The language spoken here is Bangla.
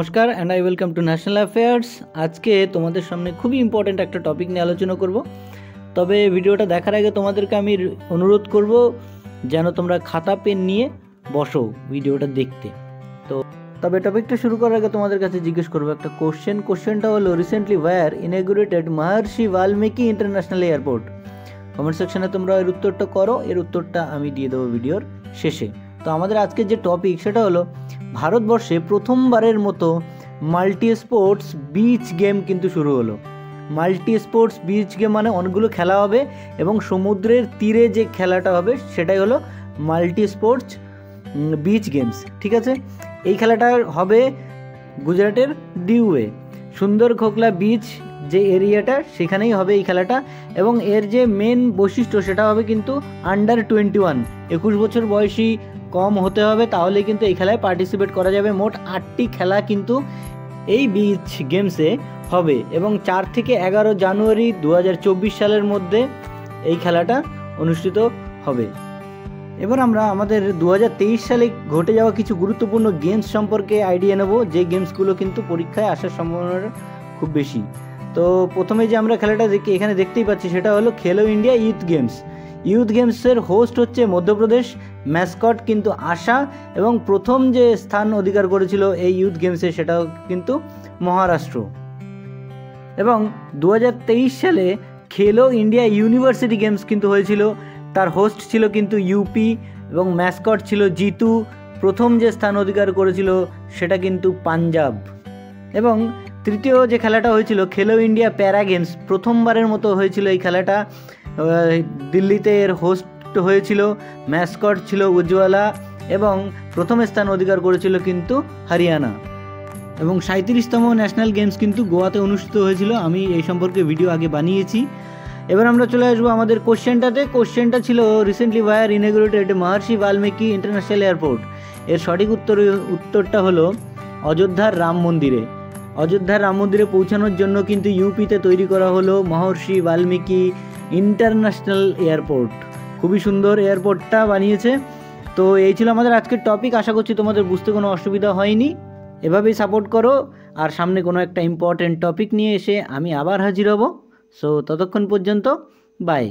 নমস্কার and I welcome to national affairs. আজকে তোমাদের সামনে খুবই ইম্পর্ট্যান্ট একটা টপিক নিয়ে আলোচনা করব। তবে ভিডিওটা দেখার আগে তোমাদেরকে আমি অনুরোধ করব যেন তোমরা খাতা পেন নিয়ে বসো ভিডিওটা দেখতে। তবে টপিকটা শুরু করার আগে তোমাদের কাছে জিজ্ঞেস করবো একটা কোশ্চেনটা হলো রিসেন্টলি ওয়্যার ইনঅগ্রেটেড মহর্ষি বাল্মীকি ইন্টারন্যাশনাল এয়ারপোর্ট। কমেন্ট সেকশনে তোমরা এর উত্তরটা করো, এর উত্তরটা আমি দিয়ে দেবো ভিডিওর শেষে। তো আমাদের আজকের যে টপিক সেটা হলো ভারতবর্ষে প্রথমবারের মতো মাল্টি স্পোর্টস বিচ গেম কিন্তু শুরু হলো। মাল্টি স্পোর্টস বিচ গেম মানে অনেকগুলো খেলা হবে এবং সমুদ্রের তীরে যে খেলাটা হবে সেটাই হলো মাল্টি স্পোর্টস বিচ গেমস। ঠিক আছে, এই খেলাটা হবে গুজরাটের ডিউয়ে সুন্দর খোকলা বিচ যে এরিয়াটা সেখানেই হবে এই খেলাটা। এবং এর যে মেন বৈশিষ্ট্য সেটা হবে কিন্তু আন্ডার 21 21 বছর বয়সী কম হতে হবে, তাহলে কিন্তু এই খেলায় পার্টিসিপেট করা যাবে। মোট 8টি খেলা কিন্তু এই বিচ গেমসে হবে এবং 4 থেকে 11 জানুয়ারি 2024 সালের মধ্যে এই খেলাটা অনুষ্ঠিত হবে। এবার আমরা আমাদের 2023 সালে ঘটে যাওয়া কিছু গুরুত্বপূর্ণ গেমস সম্পর্কে আইডিয়া নেব, যে গেমসগুলো কিন্তু পরীক্ষায় আসার সম্ভাবনা খুব বেশি। তো প্রথমে যে আমরা খেলাটা এখানে দেখতেই পাচ্ছি সেটা হলো খেলো ইন্ডিয়া ইউথ গেমসের হোস্ট হচ্ছে মধ্যপ্রদেশ, ম্যাসকট কিন্তু আশা, এবং প্রথম যে স্থান অধিকার করেছিল এই ইউথ গেমসে সেটাও কিন্তু মহারাষ্ট্র। এবং 2023 সালে খেলো ইন্ডিয়া ইউনিভার্সিটি গেমস কিন্তু হয়েছিল, তার হোস্ট ছিল কিন্তু ইউপি এবং ম্যাসকট ছিল জিতু। প্রথম যে স্থান অধিকার করেছিল সেটা কিন্তু পাঞ্জাব। এবং তৃতীয় যে খেলাটা হয়েছিল খেলো ইন্ডিয়া প্যারা গেমস, প্রথমবারের মতো হয়েছিল এই খেলাটা, দিল্লিতে এর হোস্ট হয়েছিল, ম্যাসকট ছিল উজ্জ্বলা এবং প্রথম স্থান অধিকার করেছিল কিন্তু হরিয়ানা। এবং 37তম ন্যাশনাল গেমস কিন্তু গোয়াতে অনুষ্ঠিত হয়েছিল, আমি এই সম্পর্কে ভিডিও আগে বানিয়েছি। এবার আমরা চলে আসবো আমাদের কোশ্চেনটাতে। কোশ্চেনটা ছিল রিসেন্টলি ওয়্যার ইনঅগ্রেটেড মহর্ষি বাল্মীকি ইন্টারন্যাশনাল এয়ারপোর্ট। এর সঠিক উত্তরটা হলো অযোধ্যার রাম মন্দিরে। অযোধ্যার রাম মন্দিরে পৌঁছানোর জন্য কিন্তু ইউপিতে তৈরি করা হলো মহর্ষি বাল্মীকি ইন্টারন্যাশনাল এয়ারপোর্ট। খুবই সুন্দর এয়ারপোর্টটা বানিয়েছে। তো এই ছিল আমাদের আজকের টপিক। আশা করছি তোমাদের বুঝতে কোনো অসুবিধা হয়নি। এভাবেই সাপোর্ট করো, আর সামনে কোনো একটা ইম্পর্টেন্ট টপিক নিয়ে এসে আমি আবার হাজির হব। সো ততক্ষণ পর্যন্ত বাই।